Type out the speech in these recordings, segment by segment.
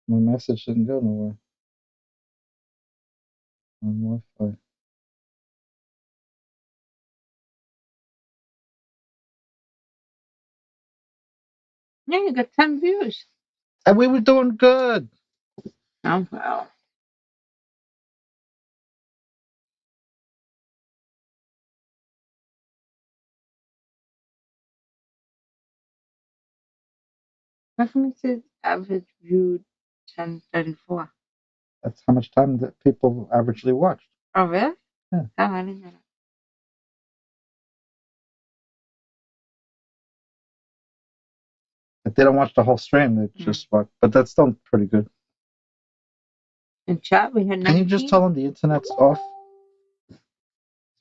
My message didn't go nowhere on Wi-Fi. Yeah, you got 10 views. And we were doing good. Oh, well. How come it says average viewed 1034? That's how much time that people averagely watched. Oh, really? Yeah. Oh, I didn't know that. If they don't watch the whole stream, they just watch. But that's still pretty good. In chat, we had 19. Can you just tell them the internet's off?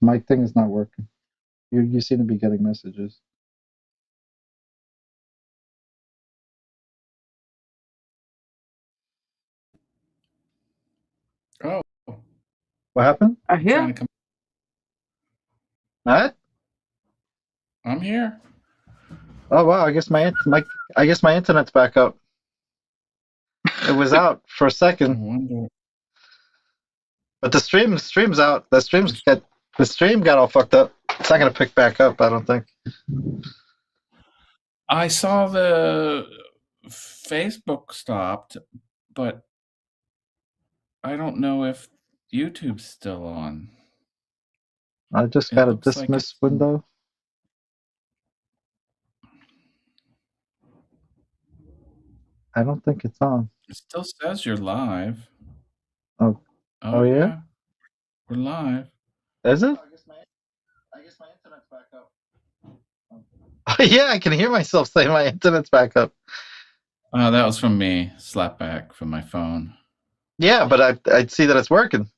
My thing is not working. You seem to be getting messages. Oh. What happened? I'm here. What? I'm here. Oh wow! I guess my internet's back up. It was out for a second. But the stream's out. The stream got all fucked up. It's not gonna pick back up, I don't think. I saw the Facebook stopped, but I don't know if YouTube's still on. I just got a dismiss window. I don't think it's on. It still says you're live. Oh yeah? We're live. Is it? I guess my internet's back up. Oh, yeah, I can hear myself say my internet's back up. That was from me. Slapback from my phone. Yeah, but I'd see that it's working.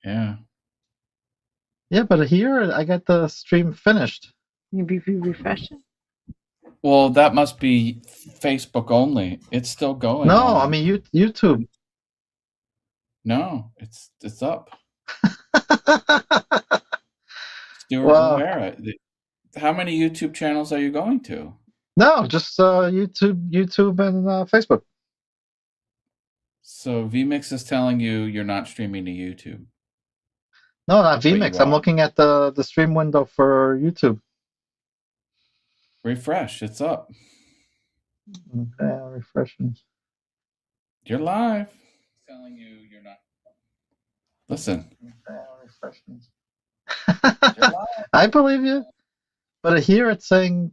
Yeah. Yeah, but here I got the stream finished. Maybe if you refresh it. Well, that must be Facebook only. It's still going. No, I mean YouTube. No, it's up. Stuart Wow. Rivera. How many YouTube channels are you going to? No, just YouTube and Facebook. So vMix is telling you you're not streaming to YouTube. No, not vMix. I'm looking at the stream window for YouTube. Refresh. It's up. Okay, refreshing. You're live. It's telling you you're not. Listen. Okay, refreshing. I believe you. But here it's saying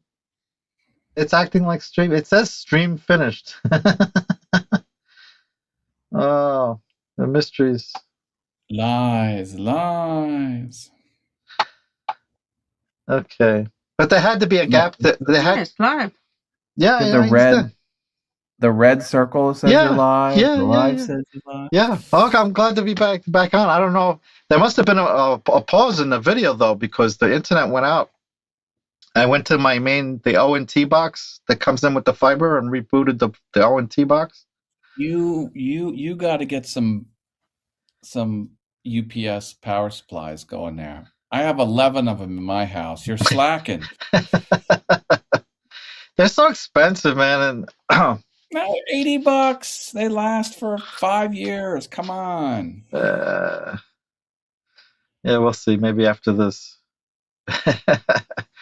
it's acting like stream. It says stream finished. Oh, the mysteries. Lies. Okay, but there had to be a gap. It's live. Yeah, the red circle says you're live. Yeah, the live says you're live. Yeah. Okay, I'm glad to be back on. I don't know. There must have been a pause in the video though, because the internet went out. I went to the ONT box that comes in with the fiber and rebooted the ONT box. You got to get some UPS power supplies going there. I have 11 of them in my house. You're slacking. They're so expensive, man. And no, $80. They last for 5 years. Come on. Yeah, we'll see. Maybe after this.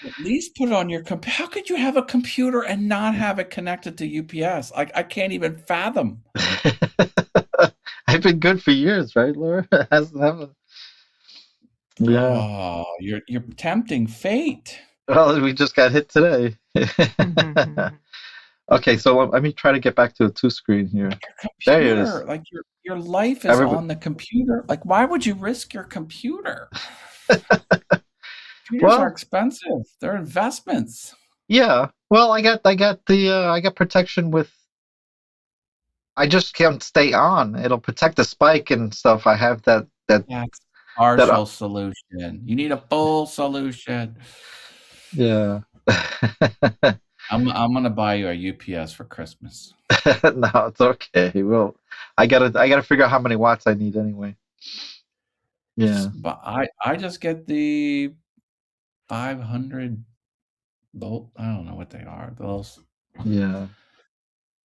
At least put it on your computer. How could you have a computer and not have it connected to UPS? I can't even fathom. I've been good for years, right, Laura? It hasn't happened. Yeah. Oh, you're tempting fate. Well, we just got hit today. Okay, so let me try to get back to a 2-screen here. There it is. Like your life is on the computer. Like, why would you risk your computer? Computers are expensive. They're investments. Yeah. Well, I got protection with. I just can't stay on. It'll protect the spike and stuff. I have that. That's partial solution. You need a full solution. Yeah. I'm gonna buy you a UPS for Christmas. No, it's okay. Well, I gotta figure out how many watts I need anyway. Yeah. But I just get the 500 volt. I don't know what they are. Those. Yeah.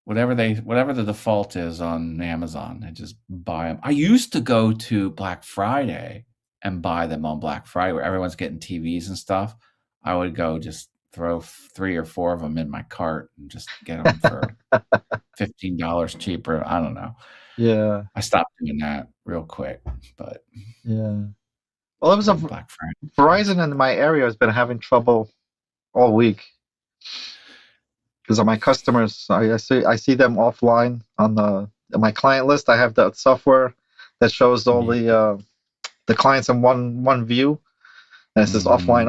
whatever the default is on Amazon. I just buy them. I used to go to Black Friday and buy them on Black Friday where everyone's getting TVs and stuff. I would go just throw 3 or 4 of them in my cart and just get them for $15 cheaper. I don't know. Yeah. I stopped doing that real quick, but yeah. Well, it was a Black Friday. Verizon in my area has been having trouble all week because of my customers. I see them offline on my client list. I have the software that shows all the clients in one view, and it says offline.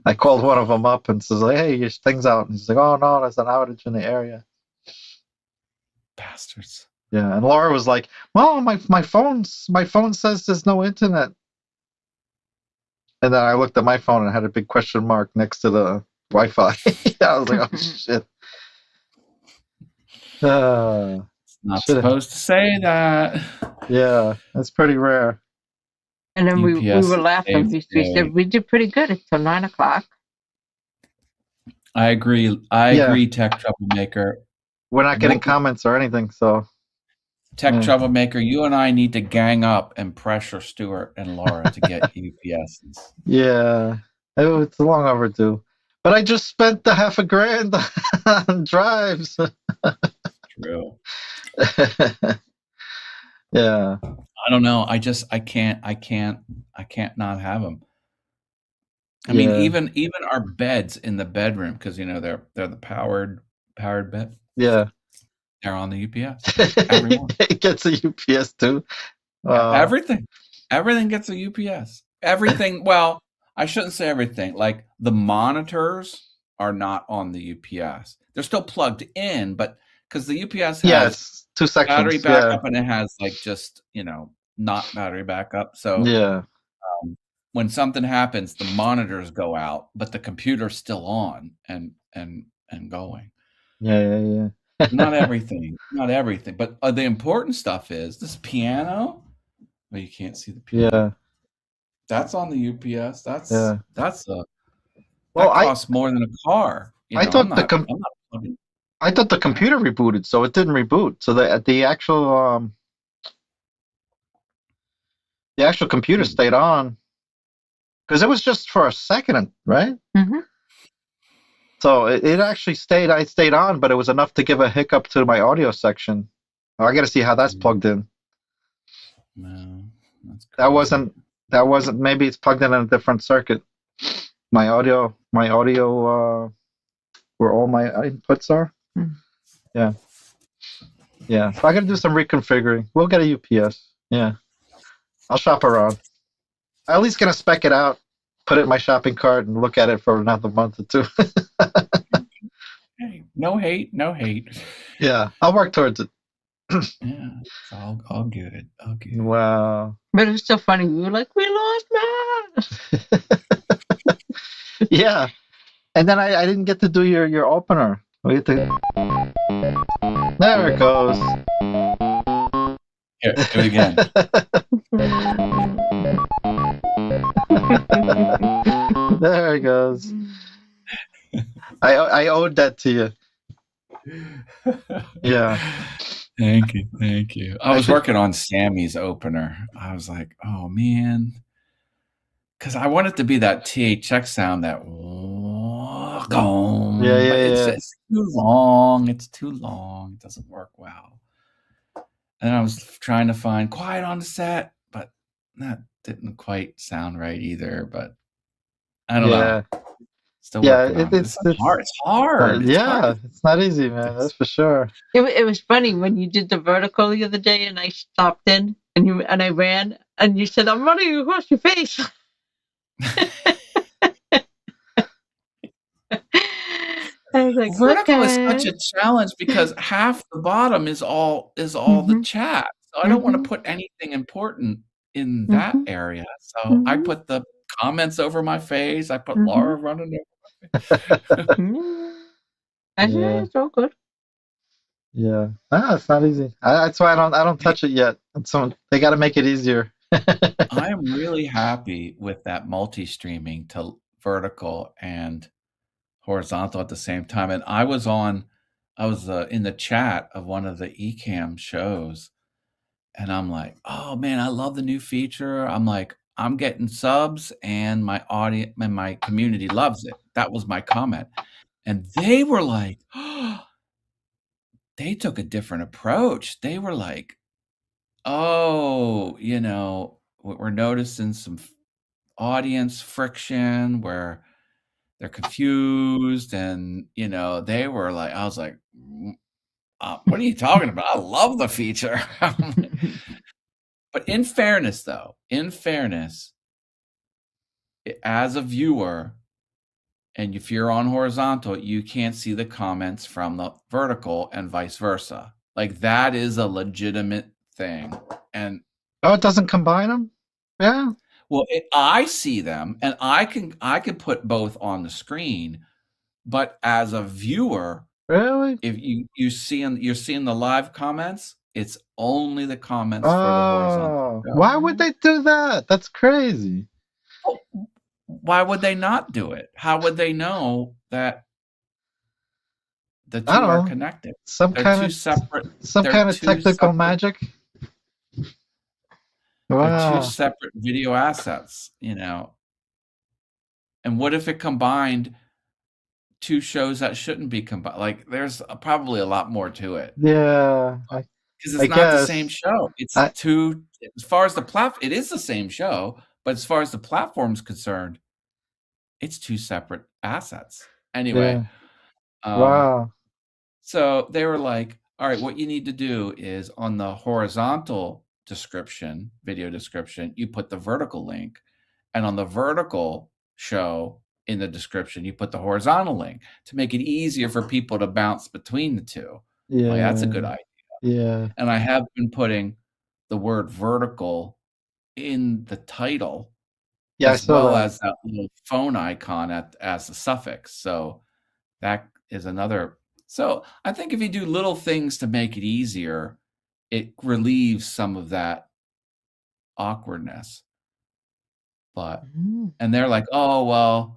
I called one of them up and says, like, "Hey, your thing's out." And he's like, "Oh no, there's an outage in the area." Bastards. Yeah, and Laura was like, "Well, my phone says there's no internet." And then I looked at my phone and it had a big question mark next to the Wi-Fi. I was like, "Oh shit!" It's not supposed to say that. Yeah, that's pretty rare. And then we were laughing. We said we did pretty good until 9 o'clock. I agree. I agree, Tech Troublemaker. We're not getting comments or anything, so. Tech Troublemaker, you and I need to gang up and pressure Stuart and Laura to get UPSs. Yeah, it's long overdue. But I just spent the $1,000 on drives. True. Yeah. I don't know. I can't not have them. I mean, even our beds in the bedroom, because they're the powered bed. Yeah. They're on the UPS. Everyone. It gets a UPS too. Everything gets a UPS. Everything. Well, I shouldn't say everything. Like the monitors are not on the UPS. They're still plugged in, but because the UPS has it's 2 sections. Battery backup, and it has like just not battery backup. So when something happens, the monitors go out, but the computer's still on and going. Yeah. Not everything, but the important stuff is this piano. Well, you can't see the piano. Yeah, that's on the UPS. That costs more than a car. I thought the computer rebooted, so it didn't reboot. So the actual computer stayed on because it was just for a second, right? Mm-hmm. So it actually stayed. I stayed on, but it was enough to give a hiccup to my audio section. I got to see how that's plugged in. No, that's crazy. That wasn't. Maybe it's plugged in a different circuit. My audio, where all my inputs are. Yeah. So I got to do some reconfiguring. We'll get a UPS. Yeah. I'll shop around. I'm at least gonna spec it out, put it in my shopping cart, and look at it for another month or 2. Hey, no hate. Yeah, I'll work towards it. Yeah, it's all good. Wow. But it was so funny. We were like, we lost Matt. Yeah, and then I didn't get to do your opener. There it goes. Here, do it again. There it goes. I owed that to you. Yeah. Thank you. I was working on Sammy's opener. I was like, oh man, because I want it to be that THX sound that. Yeah. It's too long. It doesn't work well. And I was trying to find quiet on the set, but that didn't quite sound right either. But I don't know. Still it's hard. It's hard. It's not easy, man. That's for sure. It was funny when you did the vertical the other day, and I stopped in, and I ran, and you said, "I'm running across your face." I was like, vertical is such a challenge because half the bottom is all the chat. So I don't want to put anything important in that area. So I put the comments over my face. I put Laura running over my face. It's all good. Yeah, it's not easy. That's why I don't touch it yet. So they got to make it easier. I am really happy with that multi-streaming to vertical and horizontal at the same time. And I was in the chat of one of the Ecamm shows, and I'm like, oh man, I love the new feature. I'm like, I'm getting subs, and my audience and my community loves it. That was my comment. And they were like, oh, they took a different approach. They were like, oh, we're noticing some audience friction where they're confused, and they were like, I was like, what are you talking about? I love the feature. But in fairness, as a viewer, and if you're on horizontal, you can't see the comments from the vertical and vice versa. Like, that is a legitimate thing. And it doesn't combine them? Yeah. Well, I see them, and I can put both on the screen, but as a viewer, really, if you're seeing the live comments, it's only the comments for the horizontal. Why would they do that? That's crazy. Why would they not do it? How would they know that the two are connected? Some kind of technical magic. Wow. They're two separate video assets, And what if it combined two shows that shouldn't be combined? Like, there's probably a lot more to it. Yeah. Because it's not the same show. It's two, as far as the platform, it is the same show, but as far as the platform's concerned, it's two separate assets. Anyway. Yeah. Wow. So they were like, all right, what you need to do is on the horizontal video description, you put the vertical link, and on the vertical show in the description, you put the horizontal link to make it easier for people to bounce between the two. Yeah. Like, that's a good idea. Yeah. And I have been putting the word vertical in the title, as well as that little phone icon as the suffix. So that is another. So I think if you do little things to make it easier, it relieves some of that awkwardness. But and they're like, oh, well,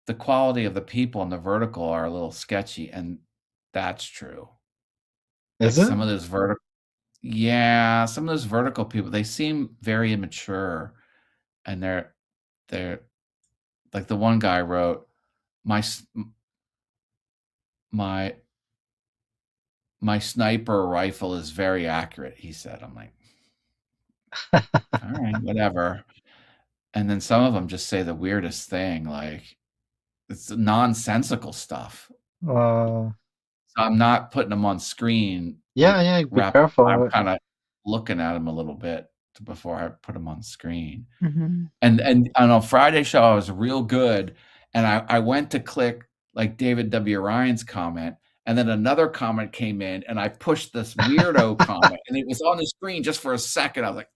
the quality of the people in the vertical are a little sketchy, and that's true. Is it? Some of those vertical people, they seem very immature, and they're like, the one guy wrote, my sniper rifle is very accurate, he said. I'm like, all right, whatever. And then some of them just say the weirdest thing, like, it's nonsensical stuff. So I'm not putting them on screen. Yeah, be careful. I'm kind of looking at them a little bit before I put them on screen. Mm-hmm. And on a Friday show, I was real good, and I went to click like David W. Ryan's comment, and then another comment came in, and I pushed this weirdo comment, and it was on the screen just for a second. I was like,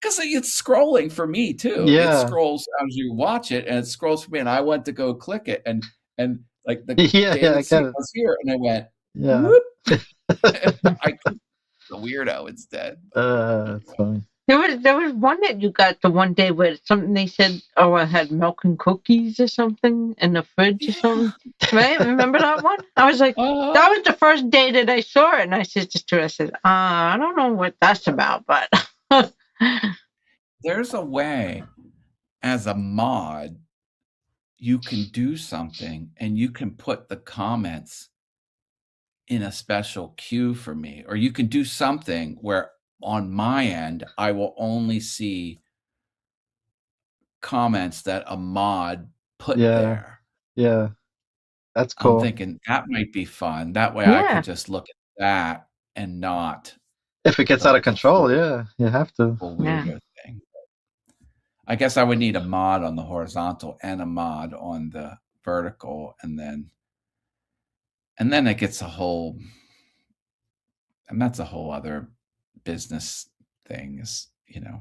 because it's scrolling for me too. Yeah. It scrolls as you watch it, and it scrolls for me. And I went to go click it, and like the was here, and I went, whoop. I clicked the weirdo instead. That's funny. There was one that you got the one day where something they said, I had milk and cookies or something in the fridge or something. Right? Remember that one? I was like, that was the first day that I saw it, and I said to her, I said, I don't know what that's about, but there's a way as a mod you can do something, and you can put the comments in a special queue for me, or you can do something where on my end, I will only see comments that a mod put there. Yeah. That's cool. I'm thinking that might be fun. That way I can just look at that and not. If it gets out of control, you have to. Weirdo thing. I guess I would need a mod on the horizontal and a mod on the vertical, and then it gets and that's a whole other business thing, is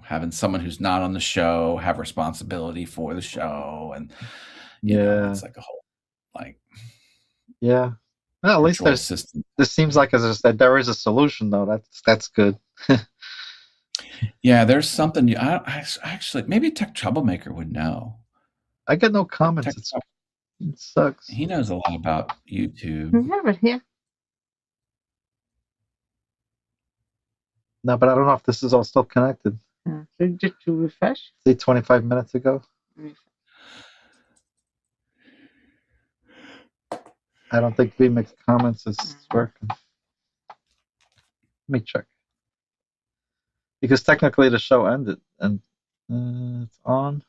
having someone who's not on the show have responsibility for the show, and it's like a whole well, at least this seems like there is a solution, though. That's good. Yeah, there's something. Actually, maybe Tech Troublemaker would know. I get no comments. It sucks. He knows a lot about YouTube. We have it here. No, but I don't know if this is all still connected. So just to refresh. See, 25 minutes ago. I don't think VMix comments is working. Let me check. Because technically the show ended and it's on.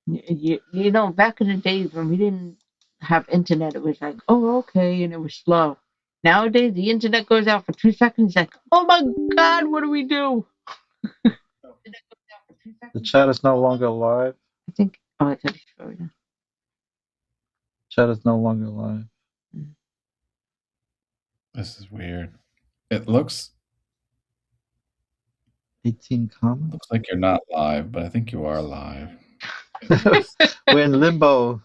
You know, back in the days when we didn't have internet, it was like, oh, okay, and it was slow. Nowadays, the internet goes out for 2 seconds. Like, oh my God, what do we do? The chat is no longer live. I think. Oh, I thought you showed it. Chat is no longer live. This is weird. It looks 18 comments. Looks like you're not live, but I think you are live. We're in limbo.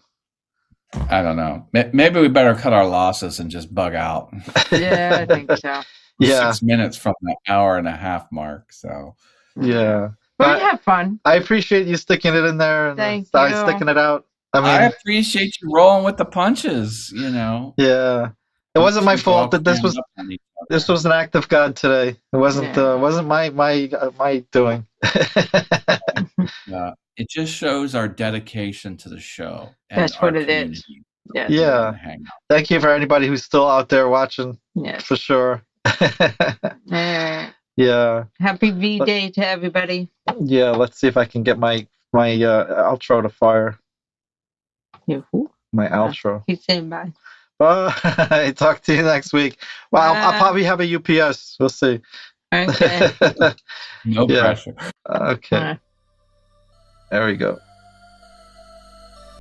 I don't know. Maybe we better cut our losses and just bug out. Yeah, I think so. Yeah. 6 minutes from the hour and a half mark. So yeah. But we have fun. I appreciate you sticking it in there and Thank sticking it out. I appreciate you rolling with the punches, you know. Yeah. It wasn't my fault that this was an act of God today. It wasn't my doing. It just shows our dedication to the show. That's what it is. Yeah. Thank you for anybody who's still out there watching. Yes. For sure. Yeah. Happy V-Day to everybody. Yeah, let's see if I can get my outro to fire. Who? My outro. He's saying bye. Bye. Talk to you next week. Well, I'll probably have a UPS. We'll see. Okay. No pressure. Okay. There we go.